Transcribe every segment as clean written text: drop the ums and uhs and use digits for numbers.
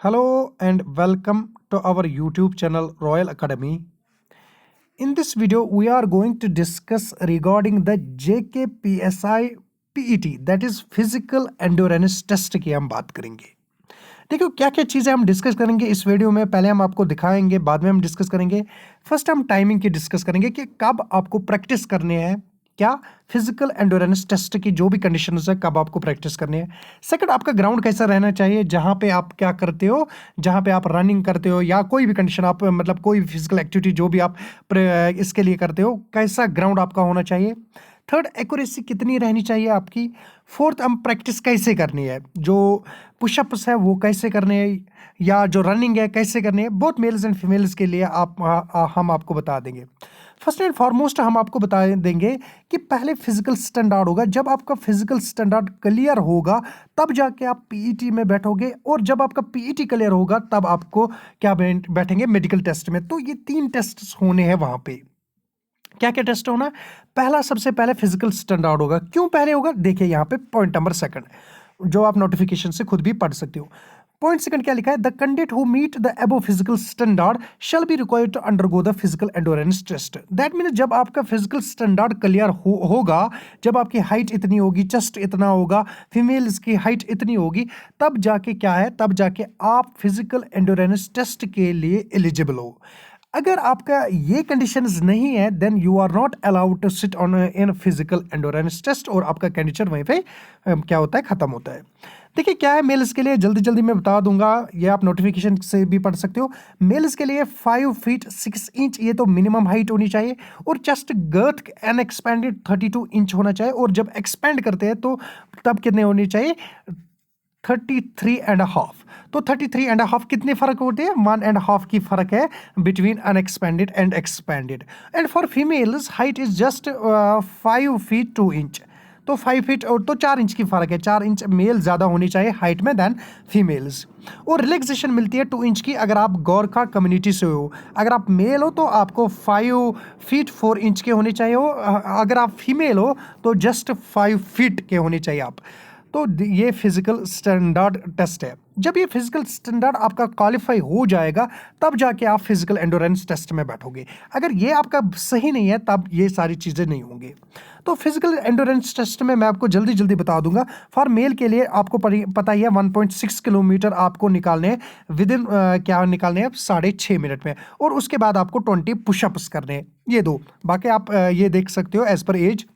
Hello and welcome to our YouTube channel Royal Academy. In this video, we are going to discuss regarding the JKPSI PET, that is Physical Endurance Test की हम बात करेंगे। देखो क्या क्या चीज़ें हम डिस्कस करेंगे इस वीडियो में। पहले हम आपको दिखाएंगे, बाद में हम डिस्कस करेंगे। फर्स्ट हम टाइमिंग की डिस्कस करेंगे कि कब आपको प्रैक्टिस करने हैं, क्या फिजिकल एंडोरेंस टेस्ट की जो भी कंडीशंस है कब आपको प्रैक्टिस करनी है। सेकंड, आपका ग्राउंड कैसा रहना चाहिए, जहां पे आप क्या करते हो, जहां पे आप रनिंग करते हो या कोई भी कंडीशन आप मतलब कोई भी फिजिकल एक्टिविटी जो भी आप इसके लिए करते हो, कैसा ग्राउंड आपका होना चाहिए। थर्ड, एक्यूरेसी कितनी रहनी चाहिए आपकी। फोर्थ, हम प्रैक्टिस कैसे करनी है, जो पुशअप्स है वो कैसे करने हैं या जो रनिंग है कैसे करनी है। बोथ मेल्स एंड फीमेल्स के लिए हम आपको बता देंगे। फर्स्ट एंड फॉरमोस्ट हम आपको बता देंगे कि पहले फिजिकल स्टैंडर्ड होगा। जब आपका फिजिकल स्टैंडर्ड क्लियर होगा तब जाके आप पीईटी में बैठोगे, और जब आपका पीईटी क्लियर होगा तब आपको क्या बैठेंगे मेडिकल टेस्ट में। तो ये 3 टेस्ट होने हैं वहां पे। क्या क्या टेस्ट होना, पहला सबसे पहले फिजिकल स्टैंडर्ड होगा। क्यों पहले होगा, देखिए यहाँ पे पॉइंट नंबर सेकंड, जो आप नोटिफिकेशन से खुद भी पढ़ सकते हो। पॉइंट सेकंड क्या लिखा है, the candidate who meet the above physical standard shall be required to undergo the physical endurance test. That mean जब आपका फिजिकल स्टैंडर्ड क्लियर होगा, जब आपकी हाइट इतनी होगी, चेस्ट इतना होगा, फीमेल्स की हाइट इतनी होगी, तब जाके क्या है, तब जाके आप फिजिकल एंडोरेंस टेस्ट के लिए एलिजिबल हो। अगर आपका ये कंडीशंस नहीं है, then you are not allowed to sit on in physical endurance test, और आपका कैंडिडेट वहीं पे क्या होता है, खत्म होता है। देखिए क्या है मेल्स के लिए, जल्दी जल्दी मैं बता दूंगा, ये आप नोटिफिकेशन से भी पढ़ सकते हो। मेल्स के लिए 5 फीट 6 इंच ये तो मिनिमम हाइट होनी चाहिए, और chest girth an expanded 32 inch होना चाहिए, और जब एक्सपेंड करते हैं तो तब कितने होने चाहिए, 33.5। तो 33.5 कितने फर्क होते हैं, 1.5 की फर्क है between unexpanded and expanded. And for females height is just 5 feet 2 inch. तो 5 फीट और तो 4 इंच की फर्क है, 4 इंच मेल ज़्यादा होनी चाहिए हाइट में देन फीमेल्स। और रिलैक्सेशन मिलती है 2 इंच की अगर आप गोरखा कम्युनिटी से हो। अगर आप मेल हो तो आपको 5 फीट 4 इंच के होने चाहिए हो, अगर आप फीमेल हो तो जस्ट 5 फीट के होने चाहिए आप। तो ये फिजिकल स्टैंडर्ड टेस्ट है। जब ये फिजिकल स्टैंडर्ड आपका क्वालिफाई हो जाएगा तब जाके आप फिजिकल एंडोरेंस टेस्ट में बैठोगे। अगर ये आपका सही नहीं है तब ये सारी चीज़ें नहीं होंगी। तो फिजिकल एंडोरेंस टेस्ट में मैं आपको जल्दी जल्दी बता दूंगा। फॉर मेल के लिए आपको पता ही है 1.6 किलोमीटर आपको निकालने हैं विद इन क्या निकालने हैं 6.5 मिनट में, और उसके बाद आपको 20 पुशअप्स करने हैं। ये दो बाकी आप ये देख सकते हो एज पर एज।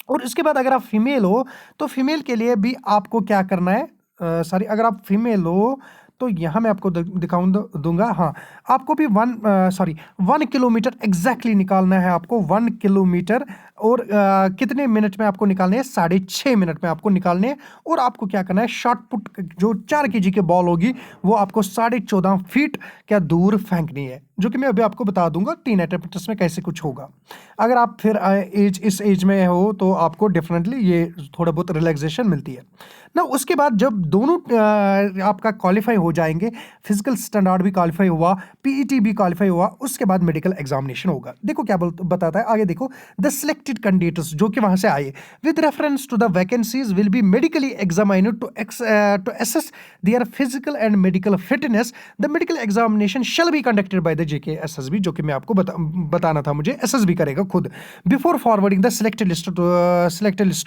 और इसके बाद अगर आप फीमेल हो तो फीमेल के लिए भी आपको क्या करना है, सॉरी अगर आप फीमेल हो तो यहाँ मैं आपको दूंगा। हाँ, आपको भी 1 किलोमीटर एग्जैक्टली निकालना है आपको, 1 किलोमीटर। और कितने मिनट में आपको निकालने हैं, 6.5 मिनट में आपको निकालने हैं। और आपको क्या करना है, शॉर्ट पुट जो 4 केजी की बॉल होगी वो आपको 14.5 फीट क्या दूर फेंकनी है, जो कि मैं अभी आपको बता दूंगा 3 अटेम्प्ट्स में कैसे कुछ होगा। अगर आप फिर इस एज में हो तो आपको डेफिनेटली ये थोड़ा बहुत रिलैक्सेशन मिलती है ना। उसके बाद जब दोनों आपका क्वालिफाई हो जाएंगे, फिजिकल स्टैंडर्ड भी क्वालिफाई हुआ, पीईटी भी क्वालिफाई हुआ, उसके बाद मेडिकल एग्जामिनेशन होगा। देखो क्या बताता है आगे, देखो द सिलेक्टेड कैंडिडेट्स जो कि वहां से आए with reference to the vacancies will be medically examined to assess their physical and medical fitness. The medical examination shall be conducted by the JKSSB, जो कि मैं आपको बताना था, मुझे एसएसबी करेगा खुद, before forwarding the selected list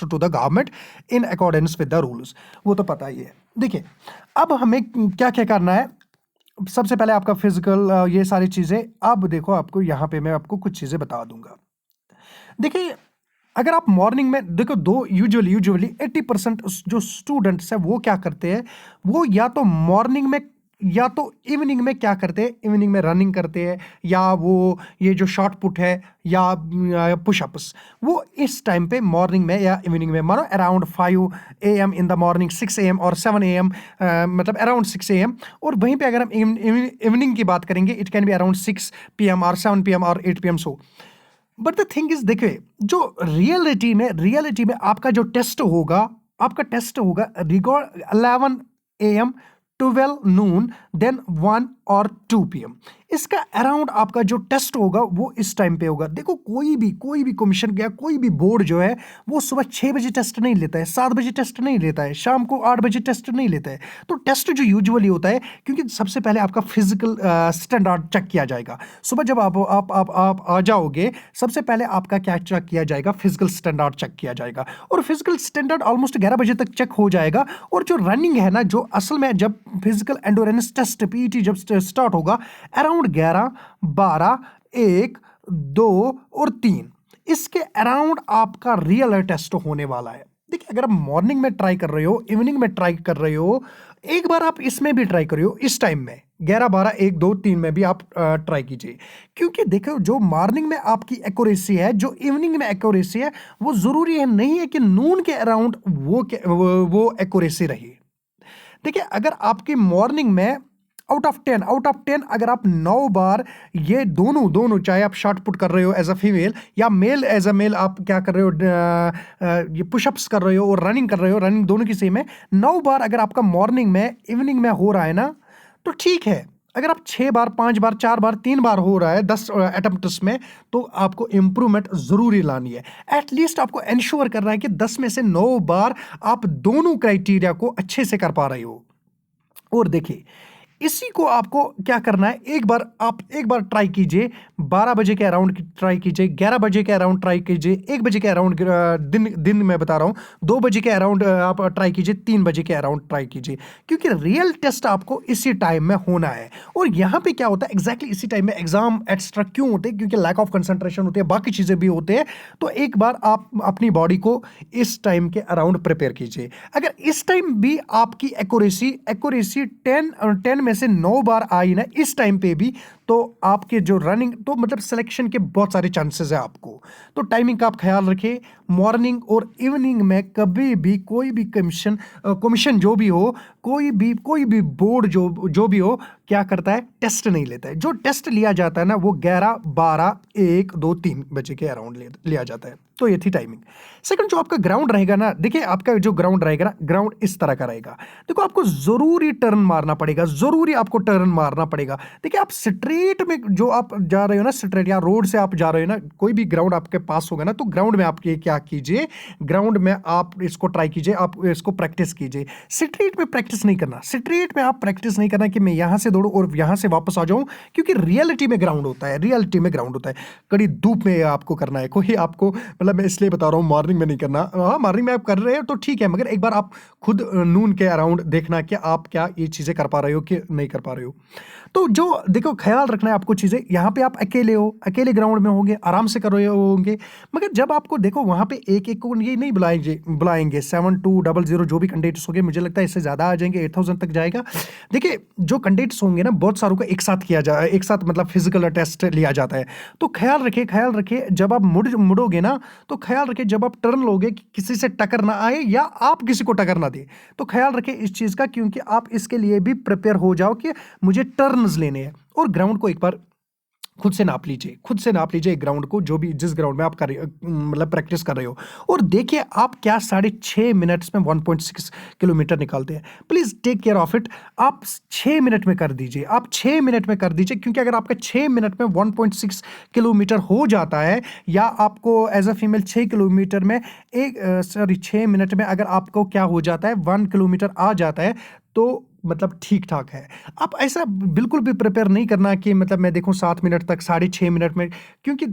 to the government in accordance with the rules. वो तो पता ही है। देखिए अब हमें क्या क्या करना है। सबसे पहले आपका फिजिकल ये सारी चीजें, अब देखो आपको यहाँ पे मैं आपको कुछ चीजें बता दूंगा। देखिए अगर आप मॉर्निंग में देखो, दो यूजुअली 80% जो स्टूडेंट्स हैं वो क्या करते हैं, वो या तो मॉर्निंग में या तो इवनिंग में क्या करते हैं, इवनिंग में रनिंग करते हैं, या वो ये जो शॉर्ट पुट है या पुशअप्स, वो इस टाइम पे मॉर्निंग में या इवनिंग में, मानो around 5 AM in the morning, 6 AM और 7 AM, मतलब अराउंड 6 AM। और वहीं पे अगर हम इवनिंग की बात करेंगे, it can be around 6 PM और 7 PM और 8 PM। So but the thing is, देखिए जो रियलिटी में आपका जो टेस्ट होगा, आपका टेस्ट होगा 11 AM, 12 noon, then 1 और 2 PM। इसका अराउंड आपका जो टेस्ट होगा वो इस टाइम पे होगा। देखो कोई भी कमीशन या कोई भी बोर्ड जो है वो सुबह 6 बजे टेस्ट नहीं लेता है, 7 बजे टेस्ट नहीं लेता है, शाम को 8 बजे टेस्ट नहीं लेता है। तो टेस्ट जो यूजुअली होता है, क्योंकि सबसे पहले आपका फिजिकल स्टैंडर्ड चेक किया जाएगा। सुबह जब आप आ जाओगे, सबसे पहले आपका क्या चेक किया जाएगा, फिजिकल स्टैंडर्ड चेक किया जाएगा। और फिजिकल स्टैंडर्ड ऑलमोस्ट 11 बजे तक चेक हो जाएगा। और जो रनिंग है ना, जो असल में जब फिजिकल एंडोरेंस टेस्ट पीईटी जब स्टार्ट होगा अराउंड 11, 12, 1, 2 और 3, इसके अराउंड आपका रियल टेस्ट होने वाला है। देखिए, अगर आप मॉर्निंग में ट्राई कर रहे हो, इवनिंग में ट्राई कर रहे हो, एक बार आप इसमें भी ट्राई करियो, इस टाइम में 11, 12, 1, 2, 3 में भी आप ट्राई कीजिए। क्योंकि देखो, जो मॉर्निंग में आपकी एक्यूरेसी है, जो इवनिंग में एक्यूरेसी है, वो ज़रूरी है नहीं है कि नून के अराउंड वो एक्यूरेसी रही। देखिए, अगर आपकी मॉर्निंग में आउट ऑफ 10 अगर आप 9 बार ये दोनों चाहे आप शॉर्ट पुट कर रहे हो एज अ फीमेल या मेल एज अ मेल, आप क्या कर रहे हो, ये पुशअप्स कर रहे हो और रनिंग कर रहे हो, रनिंग दोनों की सेम है, 9 बार अगर आपका मॉर्निंग में इवनिंग में हो रहा है ना, तो ठीक है। अगर आप 6 बार, 5 बार, 4 बार, 3 बार हो रहा है 10 अटेम्प्ट्स में, तो आपको इंप्रूवमेंट ज़रूरी लानी है। एटलीस्ट आपको इंश्योर करना है कि 10 में से 9 बार आप दोनों क्राइटेरिया को अच्छे से कर पा रहे हो। और देखिए, इसी को आपको क्या करना है, एक बार ट्राई कीजिए, 12 बजे के अराउंड ट्राई कीजिए, 11 बजे के अराउंड ट्राई कीजिए, 1 बजे के अराउंड, दिन में बता रहा हूँ, 2 बजे के अराउंड आप ट्राई कीजिए, 3 बजे के अराउंड ट्राई कीजिए। क्योंकि रियल टेस्ट आपको इसी टाइम में होना है। और यहाँ पे क्या होता है, एग्जैक्टली इसी टाइम में एग्जाम एक्स्ट्रा क्यों होते हैं, क्योंकि लैक ऑफ कंसंट्रेशन होती है, बाकी चीज़ें भी होते हैं। तो एक बार आप अपनी बॉडी को इस टाइम के अराउंड प्रिपेयर कीजिए। अगर इस टाइम भी आपकी एक्यूरेसी 10 में से 9 बार आई ना इस टाइम पे भी, तो आपके जो रनिंग, तो मतलब सिलेक्शन के बहुत सारे चांसेस है आपको। तो टाइमिंग का आप ख्याल रखें। मॉर्निंग और इवनिंग में कभी भी कोई भी कमीशन जो भी हो, कोई भी बोर्ड जो भी हो, क्या करता है, टेस्ट नहीं लेता है। जो टेस्ट लिया जाता है ना, वो 11, 12, 1, 2, 3 बजे के अराउंड लिया जाता है। तो ये थी टाइमिंग। सेकंड, जो आपका ग्राउंड रहेगा ना, देखिए आपका जो ग्राउंड रहेगा ना, ग्राउंड इस तरह का रहेगा। देखो, आपको जरूरी टर्न मारना पड़ेगा, देखिए, आप स्ट्रेट में जो आप जा रहे हो ना, स्ट्रेट या रोड से आप जा रहे हो ना, कोई भी ग्राउंड आपके पास होगा ना, तो ग्राउंड में आप क्या कीजिए, ग्राउंड में आप इसको ट्राई कीजिए, आप इसको प्रैक्टिस कीजिए। स्ट्रेट में प्रैक्टिस नहीं करना, स्ट्रेट में आप प्रैक्टिस नहीं करना कि मैं यहां से दौड़ूं और यहां से वापस आ जाऊं, क्योंकि रियलिटी में ग्राउंड होता है, कड़ी धूप में आपको करना है। कोई आपको, मतलब मैं इसलिए बता रहा हूँ, मॉर्निंग में नहीं करना। हाँ, मॉर्निंग में आप कर रहे हो तो ठीक है, मगर एक बार आप खुद नून के अराउंड देखना कि आप क्या ये चीज़ें कर पा रहे हो कि नहीं कर पा रहे हो। तो जो देखो, ख्याल रखना है आपको चीज़ें, यहाँ पे आप अकेले हो, अकेले ग्राउंड में होंगे, आराम से कर रहे होंगे, मगर जब आपको देखो वहाँ पे एक को ये नहीं बुलाएंगे 7200 जो भी कैंडिडेट्स होंगे, मुझे लगता है इससे ज़्यादा आ जाएंगे, 8000 तक जाएगा। देखिए, जो कैंडिडेट्स होंगे ना, बहुत सारों को एक साथ मतलब फिजिकल टेस्ट लिया जाता है। तो ख्याल रखिए, जब आप मुड़ोगे ना, तो ख्याल रखिए, जब आप टर्न लोगे कि किसी से टक्कर ना आए या आप किसी को टक्कर ना दे, तो ख्याल रखिए इस चीज़ का, क्योंकि आप इसके लिए भी प्रिपेयर हो जाओ कि मुझे टर्न्स लेने हैं। और ग्राउंड को एक बार खुद से नाप लीजिए ग्राउंड को, जो भी जिस ग्राउंड में आप मतलब प्रैक्टिस कर रहे हो, और देखिए आप क्या 6.5 मिनट्स में 1.6 किलोमीटर निकालते हैं। Please take care of it. आप 6 मिनट में कर दीजिए, क्योंकि अगर आपका 6 मिनट में 1.6 किलोमीटर हो जाता है, या आपको एज अ फीमेल 6 किलोमीटर में 6 मिनट में अगर आपको क्या हो जाता है, 1 किलोमीटर आ जाता है, तो मतलब ठीक ठाक है। आप ऐसा बिल्कुल भी प्रिपेयर नहीं करना कि मतलब मैं देखूं 7 मिनट तक, 6.5 मिनट में, क्योंकि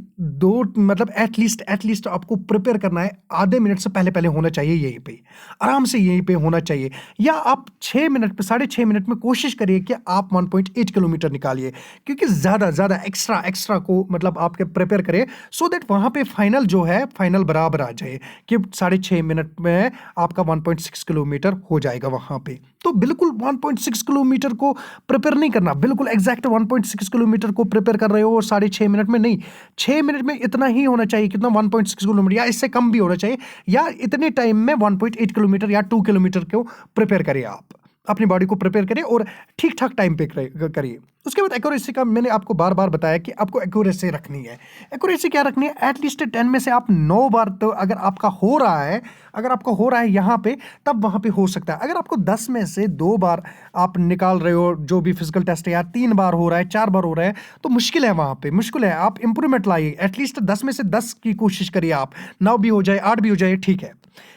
मतलब एटलीस्ट आपको प्रिपेयर करना है, आधे मिनट से पहले होना चाहिए यहीं पे, आराम से यहीं पे होना चाहिए। या आप 6 मिनट पे, 6.5 मिनट में कोशिश करिए कि आप 1.8 किलोमीटर निकालिए, क्योंकि ज़्यादा एक्स्ट्रा को मतलब आपके प्रिपेयर करें, सो दैट वहाँ पे फाइनल बराबर आ जाए कि 6.5 मिनट में आपका 1.6 किलोमीटर हो जाएगा वहाँ पे। तो बिल्कुल 1.6 किलोमीटर को प्रिपेयर नहीं करना, बिल्कुल एग्जैक्ट 1.6 किलोमीटर को प्रिपेयर कर रहे हो और 6.5 मिनट में नहीं, 6 मिनट में इतना ही होना चाहिए, कितना 1.6 किलोमीटर, या इससे कम भी होना चाहिए, या इतने टाइम में 1.8 किलोमीटर या 2 किलोमीटर को प्रिपेयर करिए आप अपनी बॉडी को प्रिपेयर करिए और ठीक ठाक टाइम पे करिए। उसके बाद एक्यूरेसी का मैंने आपको बार बार बताया कि आपको एक्यूरेसी रखनी है। एक्यूरेसी क्या रखनी है, एटलीस्ट 10 में से आप 9 बार तो अगर आपका हो रहा है, अगर आपका हो रहा है यहाँ पे, तब वहाँ पे हो सकता है। अगर आपको 10 में से 2 बार आप निकाल रहे हो जो भी फिजिकल टेस्ट है, या 3 बार हो रहा है, 4 बार हो रहा है, तो मुश्किल है, वहाँ पे मुश्किल है। आप इंप्रूवमेंट लाइए, एटलीस्ट 10 में से 10 की कोशिश करिए आप, 9 भी हो जाए, 8 भी हो जाए, ठीक है।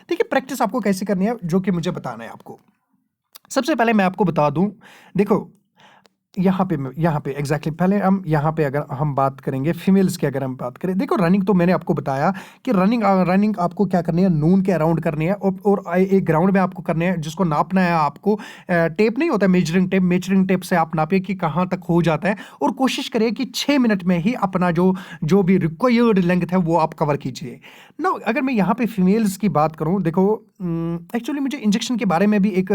देखिए प्रैक्टिस आपको कैसे करनी है जो कि मुझे बताना है आपको। सबसे पहले मैं आपको बता दूं, देखो यहाँ पे एग्जैक्टली पहले हम यहाँ पे अगर हम बात करेंगे फीमेल्स की, अगर हम बात करें, देखो रनिंग तो मैंने आपको बताया कि रनिंग आपको क्या करनी है, नून के अराउंड करनी है, और एक ग्राउंड में आपको करनी है, जिसको नापना है आपको। टेप नहीं होता, मेजरिंग टेप से आप नापिए कि कहाँ तक हो जाता है, और कोशिश करिए कि 6 मिनट में ही अपना जो भी रिक्वायर्ड लेंथ है वो आप कवर कीजिए ना। अगर मैं यहाँ पे फीमेल्स की बात करूँ, देखो एक्चुअली मुझे इंजेक्शन के बारे में भी एक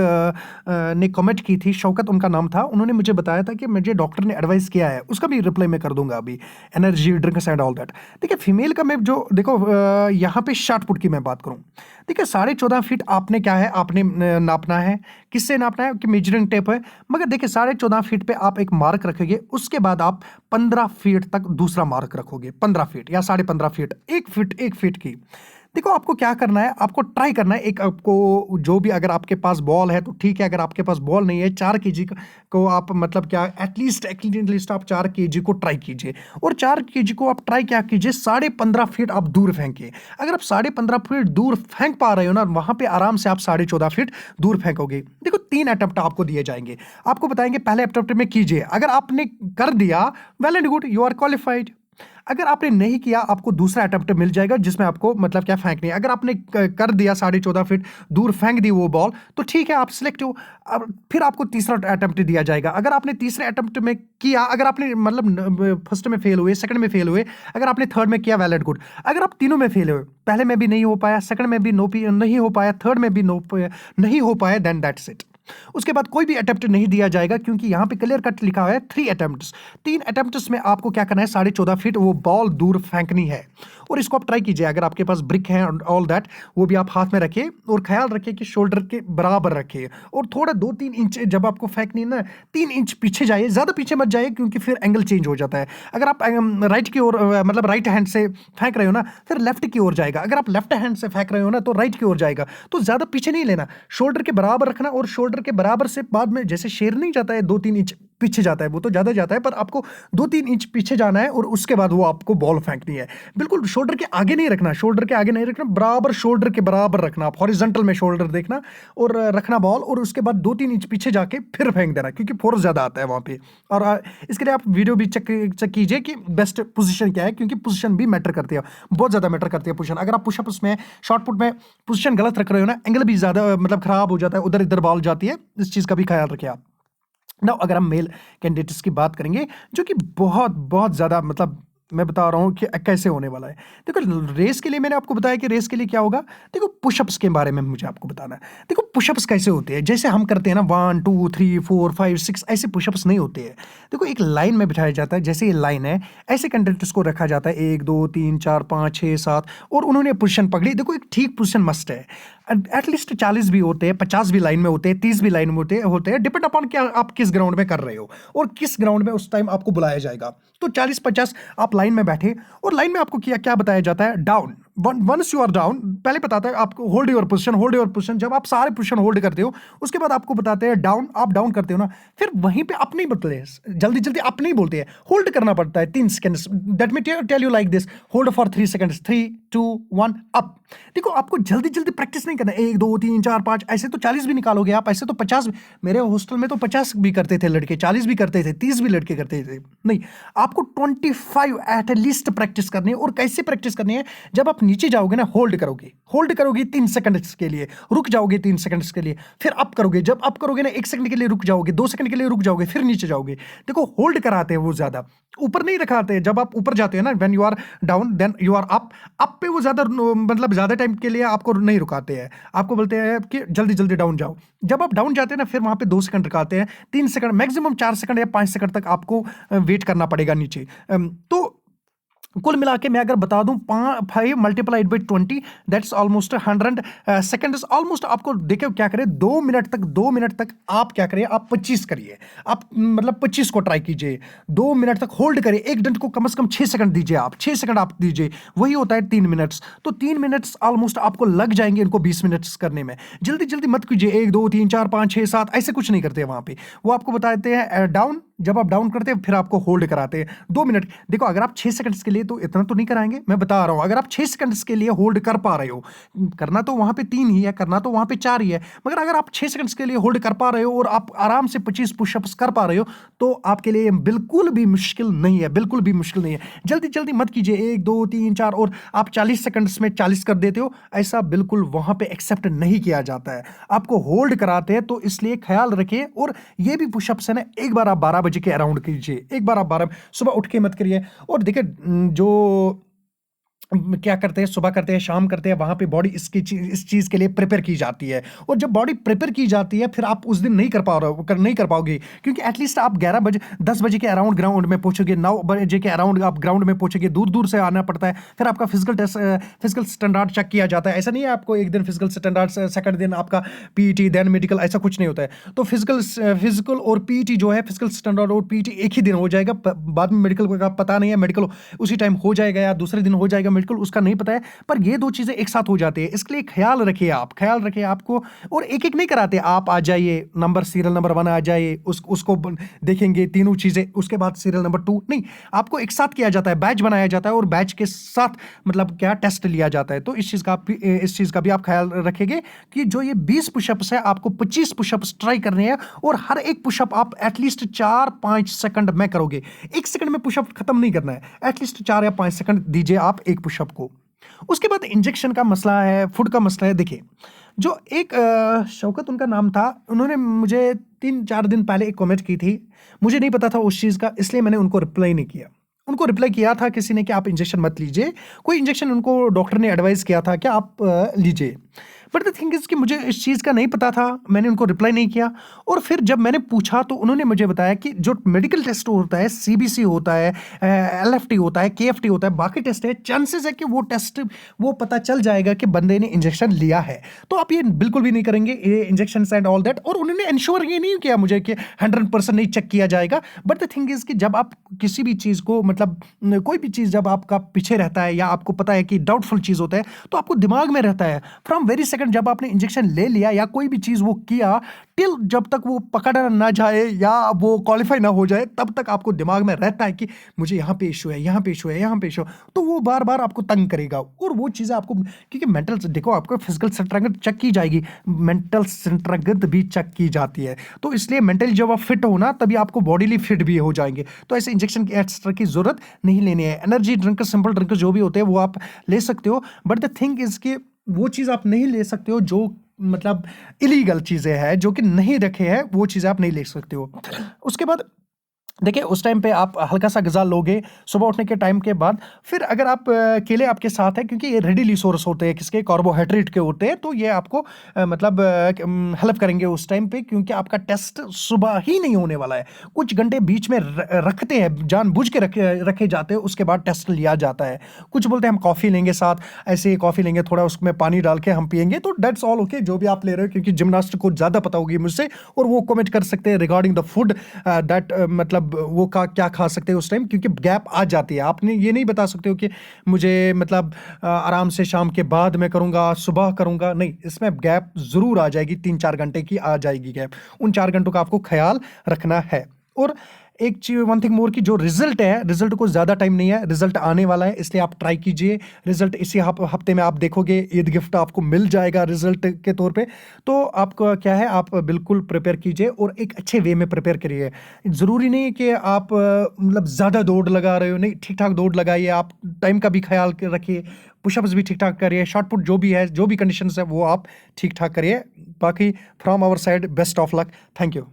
ने कमेंट की थी, शौकत उनका नाम था, उन्होंने मुझे बताया था कि मुझे डॉक्टर ने एडवाइस किया है, उसका भी रिप्लाई मैं कर दूंगा अभी, energy drinks and all that. देखिए फीमेल का मैं जो देखो यहाँ पे शॉर्ट पुट की मैं बात करूँ, देखिए 14.5 फीट आपने क्या है, आपने नापना है, किससे नापना है कि मेजरिंग टेप है। मगर देखिए 14.5 फीट पे आप एक मार्क रखोगे, उसके बाद आप 15 फीट तक दूसरा मार्क रखोगे, 15 फीट या 15.5 फीट, 1 फीट की। देखो आपको क्या करना है, आपको ट्राई करना है, एक आपको जो भी, अगर आपके पास बॉल है तो ठीक है, अगर आपके पास बॉल नहीं है, 4 केजी को आप मतलब क्या एटलीस्ट आप 4 केजी को ट्राई कीजिए, और 4 केजी को आप ट्राई क्या कीजिए, 15.5 फीट आप दूर फेंकिए। अगर आप 15.5 फीट दूर फेंक पा रहे हो ना, वहां पे आराम से आप 14.5 फीट दूर फेंकोगे। देखो 3 अटेम्प्ट आपको दिए जाएंगे, आपको बताएंगे पहले अटेम्प्ट में कीजिए, अगर आपने कर दिया well and good, you are qualified. अगर आपने नहीं किया, आपको दूसरा अटेम्प्ट मिल जाएगा जिसमें आपको मतलब क्या फेंकनी है। अगर आपने कर दिया 14.5 फीट दूर फेंक दी वो बॉल, तो ठीक है, आप सिलेक्ट हो। अब फिर आपको तीसरा अटेम्प्ट दिया जाएगा। अगर आपने तीसरे अटेम्प्ट में किया, अगर आपने मतलब फर्स्ट में फेल हुए, सेकंड में फेल हुए, अगर आपने थर्ड में किया वेल एंड गुड। अगर आप तीनों में फेल हुए, पहले में भी नहीं हो पाया, सेकंड में भी नहीं हो पाया, थर्ड में भी नहीं हो पाया, देन दैट्स इट। उसके बाद कोई भी अटेम्प्ट नहीं दिया जाएगा, क्योंकि यहां पे क्लियर कट लिखा हुआ है 3 अटेम्प्ट्स। 3 अटेम्प्ट्स में आपको क्या करना है, 14.5 फीट वो बॉल दूर फेंकनी है। और इसको आप ट्राई कीजिए, अगर आपके पास ब्रिक है ऑल दैट, वो भी आप हाथ में रखिए, और ख्याल रखिए कि शोल्डर के बराबर रखिए, और थोड़ा 2-3 इंच जब आपको फेंकनी है ना, 3 इंच पीछे जाइए, ज्यादा पीछे मत जाइए, क्योंकि फिर एंगल चेंज हो जाता है। अगर आप राइट की ओर मतलब राइट हैंड से फेंक रहे हो ना, फिर लेफ्ट की ओर जाएगा। अगर आप लेफ्ट हैंड से फेंक रहे हो ना, तो राइट की ओर जाएगा। तो ज्यादा पीछे नहीं लेना, शोल्डर के बराबर रखना, और शोल्डर के बराबर से बाद में जैसे शेर नहीं जाता है 2-3 इंच पीछे जाता है, वो तो ज्यादा जाता है, पर आपको 2-3 इंच पीछे जाना है, और उसके बाद वो आपको बॉल फेंकनी है। बिल्कुल शोल्डर के आगे नहीं रखना, शोल्डर के आगे नहीं रखना, बराबर शोल्डर के बराबर रखना, आप हॉरिजॉन्टल में शोल्डर देखना और रखना बॉल, और उसके बाद 2-3 इंच पीछे जाके फिर फेंक देना, क्योंकि फोर्स ज्यादा आता है वहां पे। और इसके लिए आप वीडियो भी चेक कीजिए कि बेस्ट पोजीशन क्या है, क्योंकि पोजीशन भी मैटर करती है, बहुत ज्यादा मैटर करती है पोजीशन। अगर आप पुशअप्स में, शॉर्ट पुट में पोजीशन गलत रख रहे हो ना, एंगल भी ज्यादा मतलब खराब हो जाता है, उधर इधर बॉल जाती है, इस चीज का भी ख्याल रखिए आप ना। अगर हम मेल कैंडिडेट्स की बात करेंगे, जो कि बहुत बहुत ज़्यादा मतलब मैं बता रहा हूँ कि कैसे होने वाला है। देखो रेस के लिए मैंने आपको बताया कि रेस के लिए क्या होगा। देखो पुशअप्स के बारे में मुझे आपको बताना है। देखो पुशअप्स कैसे होते हैं, जैसे हम करते हैं ना 1 2 3 4 5 6, ऐसे पुशअप्स नहीं होते हैं। देखो एक लाइन में बिठाया जाता है, जैसे ये लाइन है, ऐसे कैंडिडेट्स को रखा जाता है 1 2 3 4 5 6 7, और उन्होंने पोजीशन पकड़ी। देखो एक ठीक पोजीशन मस्ट है, एटलीस्ट 40 भी होते हैं, 50 भी लाइन में होते हैं, 30 भी लाइन में होते हैं, डिपेंड अपॉन क्या आप किस ग्राउंड में कर रहे हो और किस ग्राउंड में उस टाइम आपको बुलाया जाएगा। तो 40-50 आप लाइन में बैठे, और लाइन में आपको क्या बताया जाता है, down. Once you are down, पहले बताता है आपको होल्ड योर पोजीशन। जब आप सारे पोजीशन होल्ड करते हो, उसके बाद आपको बताते हैं डाउन, आप डाउन करते हो ना, फिर वहीं पे अपने ही बोलते हैं, जल्दी जल्दी अपने ही बोलते हैं, होल्ड करना पड़ता है 3 seconds. That me tell you like this, hold for 3 seconds, 3 2 1 up. देखो आपको जल्दी जल्दी प्रैक्टिस नहीं करना, 1 2 3 4 5, ऐसे तो 40 भी निकालोगे आप, ऐसे तो 50 भी। मेरे हॉस्टल में तो 50 भी करते थे लड़के, 40 भी करते थे, 30 भी लड़के करते थे। नहीं, आपको 25 एटलीस्ट प्रैक्टिस करनी है। और कैसे प्रैक्टिस करनी है, जब आप नीचे जाओगे ना, होल्ड करोगे 3 सेकंड्स के लिए, रुक जाओगे 3 सेकंड्स के लिए, फिर अप करोगे। जब अप करोगे ना, 1 सेकंड के लिए रुक जाओगे, 2 सेकंड के लिए रुक जाओगे, फिर नीचे जाओगे। देखो होल्ड कराते हैं वो, ज्यादा ऊपर नहीं रखाते। जब आप ऊपर जाते हो ना, when you are down then you are up पे वो ज्यादा मतलब ज्यादा टाइम के लिए आपको नहीं रुकाते हैं, आपको बोलते हैं कि जल्दी जल्दी डाउन जाओ। जब आप डाउन जाते हैं ना, फिर वहां पे 2 सेकंड रुकाते हैं, 3 सेकंड, मैक्सिमम 4 सेकंड या 5 सेकंड तक आपको वेट करना पड़ेगा नीचे। तो कुल मिला के मैं अगर बता दूं 5 multiplied by 20 that's almost 100 second almost. आपको देखो क्या करें, 2 मिनट तक आप क्या करिए, आप 25 करिए, आप मतलब 25 को ट्राई कीजिए, 2 मिनट तक होल्ड करिए, एक डंड को कम से कम 6 सेकंड दीजिए, आप 6 सेकंड आप दीजिए, वही होता है 3 मिनट्स। तो 3 मिनट्स ऑलमोस्ट आपको लग जाएंगे इनको 20 मिनट्स करने में। जल्दी जल्दी मत कीजिए, 1 2 3 4 5 6 7 ऐसे कुछ नहीं करते वहां पे। वो आपको बताते हैं डाउन, जब आप डाउन करते हैं फिर आपको होल्ड कराते हैं 2 मिनट। देखो अगर आप 6 सेकंड्स के लिए तो इतना तो नहीं कराएंगे, मैं बता रहा हूं, अगर आप 6 सेकंड्स के लिए होल्ड कर पा रहे हो, करना तो वहां पे 3 ही है, करना तो वहां पे 4 ही है, मगर अगर आप 6 सेकंड्स के लिए होल्ड कर पा रहे हो और आप आराम से 25 पुशअप्स कर पा रहे हो, तो आपके लिए बिल्कुल भी मुश्किल नहीं है, बिल्कुल भी मुश्किल नहीं है। जल्दी जल्दी मत कीजिए 1 2 3 4 और आप 40 सेकंड्स में 40 कर देते हो, ऐसा बिल्कुल वहां पे एक्सेप्ट नहीं किया जाता है। आपको होल्ड कराते हैं, तो इसलिए ख्याल रखिए। और ये भी पुशअप्स है ना, एक बार आप 12 बजे के अराउंड कीजिए, एक बार आप 12 सुबह उठ के मत करिए। और देखिए जो क्या करते हैं, सुबह करते हैं शाम करते हैं, वहां पे बॉडी इस चीज के लिए प्रिपेयर की जाती है। और जब बॉडी प्रिपेयर की जाती है, फिर आप उस दिन नहीं कर पाओगे, क्योंकि एटलीस्ट आप 11 बजे 10 बजे के अराउंड ग्राउंड में पहुंचोगे, 9 बजे के अराउंड आप ग्राउंड में पहुंचोगे, दूर दूर से आना पड़ता है, फिर आपका फिजिकल स्टैंडर्ड चेक किया जाता है। ऐसा नहीं है आपको एक दिन फिजिकल स्टैंडर्ड, सेकंड दिन आपका पीईटी देन मेडिकल, ऐसा कुछ नहीं होता है। तो फिजिकल और पीईटी जो है, फिजिकल स्टैंडर्ड और पीईटी एक ही दिन हो जाएगा, बाद में मेडिकल का पता नहीं है, मेडिकल उसी टाइम हो जाएगा या दूसरे दिन हो जाएगा मेडिकल, उसका नहीं पता है। पर ये दो चीजें एक साथ हो जाती है, इसके लिए ख्याल रखिए आप, ख्याल रखिए आपको। और एक एक नहीं कराते, आप आ जाइए सीरियल नंबर 1 आ जाइए, उसको देखेंगे तीनों चीजें, उसके बाद सीरियल नंबर 2 नहीं, आपको एक साथ किया जाता है, बैच बनाया जाता है और बैच के साथ मतलब क्या टेस्ट लिया जाता है। तो इस चीज का भी आप ख्याल रखेंगे कि जो ये 20 पुशअप्स है, आपको 25 पुशअप्स ट्राई करने हैं और हर एक पुशअप आप एटलीस्ट 4-5 सेकंड में करोगे। 1 सेकंड में पुशअप खत्म नहीं करना है, एटलीस्ट 4 या 5 सेकंड दीजिए आप एक पुशअप को। उसके बाद इंजेक्शन का मसला है, फूड का मसला है। देखिए जो एक शौकत उनका नाम था, उन्होंने मुझे 3-4 दिन पहले एक कमेंट की थी, मुझे नहीं पता था उस चीज़ का, इसलिए मैंने उनको रिप्लाई नहीं किया। उनको रिप्लाई किया था किसी ने कि आप इंजेक्शन मत लीजिए, कोई इंजेक्शन उनको डॉक्टर ने एडवाइस किया था कि आप लीजिए। बट द थिंग इज़ कि मुझे इस चीज़ का नहीं पता था, मैंने उनको रिप्लाई नहीं किया। और फिर जब मैंने पूछा तो उन्होंने मुझे बताया कि जो मेडिकल टेस्ट होता है, सीबीसी होता है, एलएफटी होता है, केएफटी होता है, बाकी टेस्ट है, चांसेस है कि वो टेस्ट वो पता चल जाएगा कि बंदे ने इंजेक्शन लिया है। तो आप ये बिल्कुल भी नहीं करेंगे ये इंजेक्शन एंड ऑल दैट। और उन्होंने इंश्योर ये नहीं किया मुझे कि 100% नहीं चेक किया जाएगा। बट द थिंग इज़ कि जब आप किसी भी चीज़ को मतलब कोई भी चीज़ जब आपका पीछे रहता है या आपको पता है कि डाउटफुल चीज़ होता है, तो आपको दिमाग में रहता है फ्रॉम वेरी सेकंड, जब आपने इंजेक्शन ले लिया या कोई भी चीज़ वो किया, टिल जब तक वो पकड़ा ना जाए या वो क्वालिफाई ना हो जाए, तब तक आपको दिमाग में रहता है कि मुझे यहाँ पे इशू है, यहाँ पे इशू है, यहाँ पे इशू। तो वो बार बार आपको तंग करेगा और वो चीज़ें आपको, क्योंकि मेंटल देखो आपको फिजिकल स्ट्रेंथ चेक की जाएगी, मेंटल स्ट्रेंथ भी चेक की जाती है। तो इसलिए मेंटली जब आप फिट हो ना, तभी आपको बॉडीली फिट भी हो जाएंगे। तो ऐसे इंजेक्शन की एक्स्ट्रा की जरूरत नहीं लेनी है। एनर्जी ड्रिंक, सिंपल ड्रिंक जो भी होते हैं वो आप ले सकते हो, बट द थिंग इज कि वो चीज़ आप नहीं ले सकते हो जो मतलब इलीगल चीज़ें हैं, जो कि नहीं रखे हैं, वो चीज़ें आप नहीं ले सकते हो। उसके बाद देखिए उस टाइम पे आप हल्का सा गज़ा लोगे सुबह उठने के टाइम के बाद। फिर अगर आप केले आपके साथ है, क्योंकि ये रेडिली सोर्स होते हैं, किसके, कार्बोहाइड्रेट के होते हैं, तो ये आपको मतलब हेल्प करेंगे उस टाइम पे, क्योंकि आपका टेस्ट सुबह ही नहीं होने वाला है, कुछ घंटे बीच में रखते हैं, जानबूझ के रखे जाते हैं, उसके बाद टेस्ट लिया जाता है। कुछ बोलते हैं हम कॉफ़ी लेंगे साथ, ऐसे कॉफ़ी लेंगे, थोड़ा उसमें पानी डाल के हम पियेंगे, तो डेट्स ऑल ओके, जो भी आप ले रहे हो, क्योंकि जिमनास्ट को ज़्यादा पता होगी मुझसे और वो कमेंट कर सकते हैं रिगार्डिंग द फूड दैट मतलब वो क्या खा सकते हैं उस टाइम, क्योंकि गैप आ जाती है। आपने ये नहीं बता सकते हो कि मुझे मतलब आराम से शाम के बाद मैं करूँगा, सुबह करूँगा, नहीं, इसमें गैप ज़रूर आ जाएगी, 3-4 घंटे की आ जाएगी गैप। उन 4 घंटों का आपको ख्याल रखना है। और एक चीज, वन थिंग मोर, की जो रिजल्ट है, रिजल्ट को ज़्यादा टाइम नहीं है, रिजल्ट आने वाला है, इसलिए आप ट्राई कीजिए। रिजल्ट इसी हफ्ते में आप देखोगे, ईद गिफ्ट आपको मिल जाएगा रिजल्ट के तौर पे। तो आपको क्या है, आप बिल्कुल प्रिपेयर कीजिए और एक अच्छे वे में प्रिपेयर करिए। ज़रूरी नहीं कि आप मतलब ज़्यादा दौड़ लगा रहे हो, नहीं, ठीक ठाक दौड़ लगाइए, आप टाइम का भी ख्याल रखिए, पुशअप्स भी ठीक ठाक करिए, शॉर्ट पुट जो भी है, जो भी कंडीशंस है वो आप ठीक ठाक करिए। बाकी from our side best of luck, thank you.